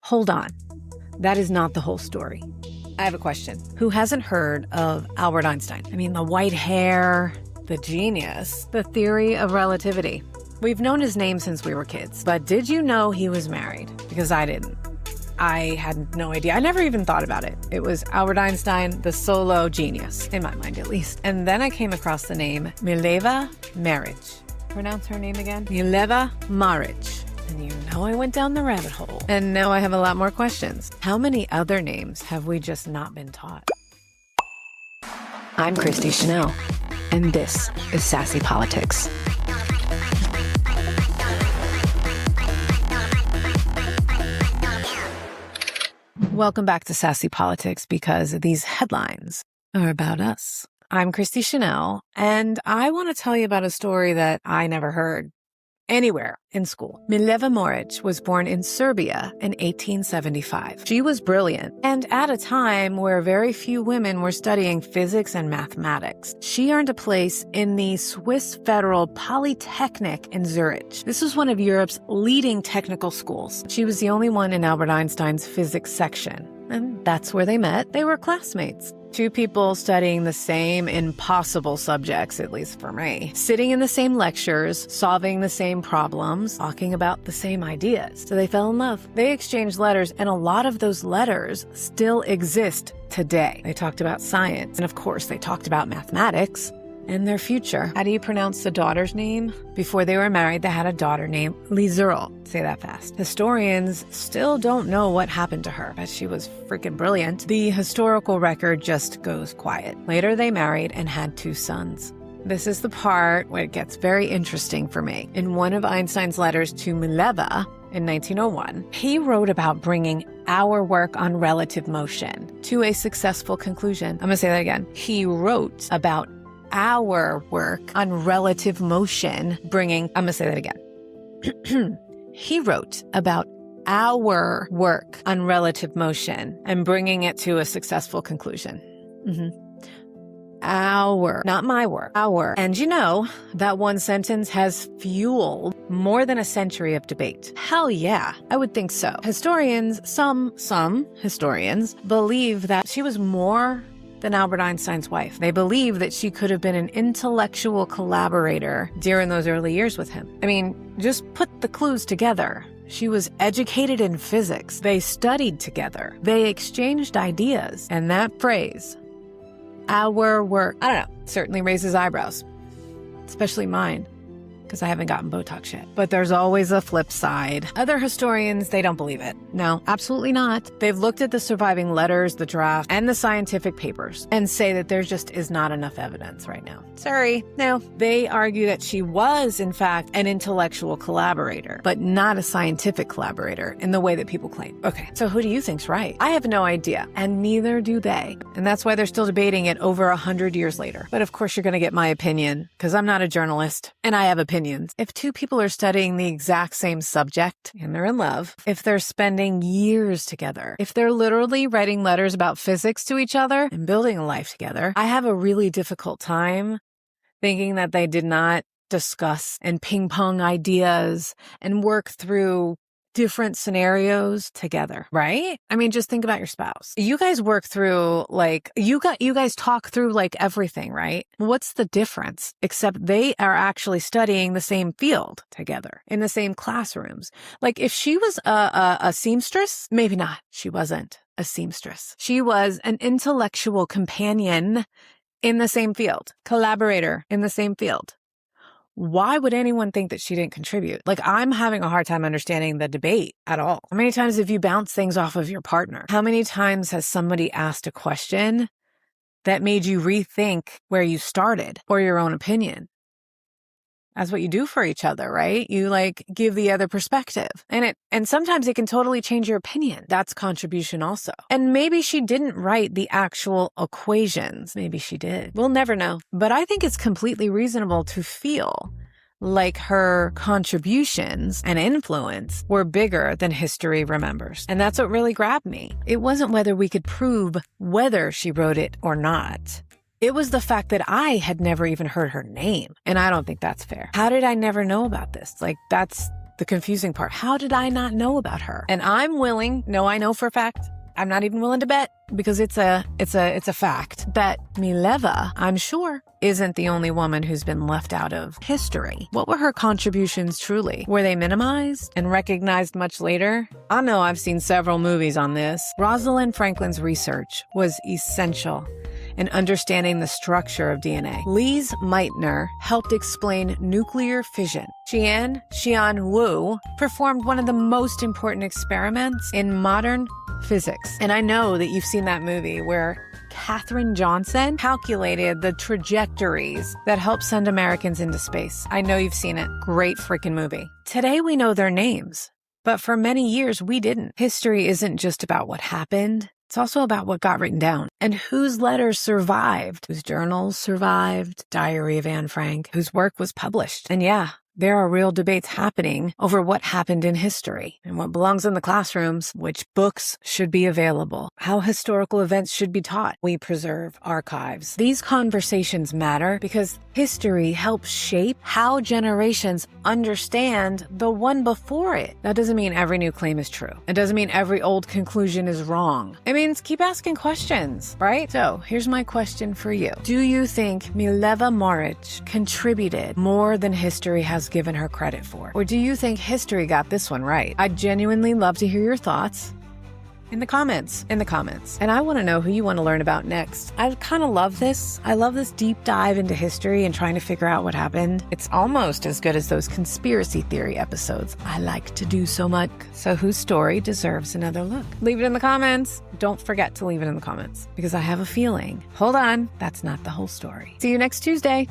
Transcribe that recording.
Hold on. That is not the whole story. I have a question. Who hasn't heard of Albert Einstein? I mean, the white hair, the genius, the theory of relativity. We've known his name since we were kids, but did you know he was married? Because I didn't. I had no idea. I never even thought about it. It was Albert Einstein, the solo genius, in my mind at least. And then I came across the name Mileva Marić. Pronounce her name again? Mileva Marić. And you know I went down the rabbit hole. And now I have a lot more questions. How many other names have we just not been taught? I'm Christi Chanelle, and this is Sassy Politics. Welcome back to Sassy Politics, because these headlines are about us. I'm Christi Chanelle, and I want to tell you about a story that I never heard anywhere in school. Mileva Marić was born in Serbia in 1875. She was brilliant, and at a time where very few women were studying physics and mathematics. She earned a place in the Swiss Federal Polytechnic in Zurich. This was one of Europe's leading technical schools. She was the only one in Albert Einstein's physics section, and that's where they met. They were classmates. Two people studying the same impossible subjects, at least for me. Sitting in the same lectures, solving the same problems, talking about the same ideas. So they fell in love. They exchanged letters, and a lot of those letters still exist today. They talked about science, and of course they talked about mathematics and their future. How do you pronounce the daughter's name? Before they were married, they had a daughter named Liesel. Say that fast. Historians still don't know what happened to her, but she was freaking brilliant. The historical record just goes quiet. Later, they married and had two sons. This is the part where it gets very interesting for me. In one of Einstein's letters to Mileva in 1901, he wrote about bringing our work on relative motion to a successful conclusion. I'm going to say that again. He wrote about our work on relative motion, I'm going to say that again. He wrote about our work on relative motion and bringing it to a successful conclusion. Our, not my work, our. And you know, that one sentence has fueled more than a century of debate. Hell yeah, I would think so. Historians, some historians, believe that she was more than Albert Einstein's wife. They believe that she could have been an intellectual collaborator during those early years with him. I mean, just put the clues together. She was educated in physics. They studied together. They exchanged ideas. And that phrase, our work, I don't know, certainly raises eyebrows, especially mine, because I haven't gotten Botox yet. But there's always a flip side. Other historians, they don't believe it. No, absolutely not. They've looked at the surviving letters, the draft, and the scientific papers and say that there just is not enough evidence right now. Sorry. No, they argue that she was, in fact, an intellectual collaborator, but not a scientific collaborator in the way that people claim. Okay, so who do you think's right? I have no idea, and neither do they. And that's why they're still debating it over 100 years later. But of course, you're going to get my opinion, because I'm not a journalist, and I have opinions. If two people are studying the exact same subject and they're in love, if they're spending years together, if they're literally writing letters about physics to each other and building a life together, I have a really difficult time thinking that they did not discuss and ping pong ideas and work through different scenarios together, right? I mean, just think about your spouse. You guys work through, you guys talk through everything, right? What's the difference? Except they are actually studying the same field together in the same classrooms. If she was a seamstress, maybe not. She wasn't a seamstress. She was an intellectual companion in the same field, collaborator in the same field. Why would anyone think that she didn't contribute? I'm having a hard time understanding the debate at all. How many times have you bounced things off of your partner? How many times has somebody asked a question that made you rethink where you started or your own opinion? That's what you do for each other, right? You give the other perspective. And sometimes it can totally change your opinion. That's contribution also. And maybe she didn't write the actual equations. Maybe she did. We'll never know. But I think it's completely reasonable to feel like her contributions and influence were bigger than history remembers. And that's what really grabbed me. It wasn't whether we could prove whether she wrote it or not. It was the fact that I had never even heard her name. And I don't think that's fair. How did I never know about this? That's the confusing part. How did I not know about her? And I know for a fact, I'm not even willing to bet because it's a fact that Mileva, I'm sure, isn't the only woman who's been left out of history. What were her contributions truly? Were they minimized and recognized much later? I know I've seen several movies on this. Rosalind Franklin's research was essential in understanding the structure of DNA. Lise Meitner helped explain nuclear fission. Xian Wu performed one of the most important experiments in modern physics. And I know that you've seen that movie where Katherine Johnson calculated the trajectories that helped send Americans into space. I know you've seen it. Great freaking movie. Today we know their names, but for many years we didn't. History isn't just about what happened. It's also about what got written down and whose letters survived, whose journals survived, Diary of Anne Frank, whose work was published. And yeah, there are real debates happening over what happened in history and what belongs in the classrooms, which books should be available, how historical events should be taught. We preserve archives. These conversations matter because history helps shape how generations understand the one before it. That doesn't mean every new claim is true. It doesn't mean every old conclusion is wrong. It means keep asking questions, right? So here's my question for you. Do you think Mileva Marić contributed more than history has given her credit for? Or do you think history got this one right? I'd genuinely love to hear your thoughts in the comments. And I want to know who you want to learn about next. I kind of love this. I love this deep dive into history and trying to figure out what happened. It's almost as good as those conspiracy theory episodes I like to do so much. So whose story deserves another look? Leave it in the comments. Don't forget to leave it in the comments because I have a feeling. Hold on, that's not the whole story. See you next Tuesday.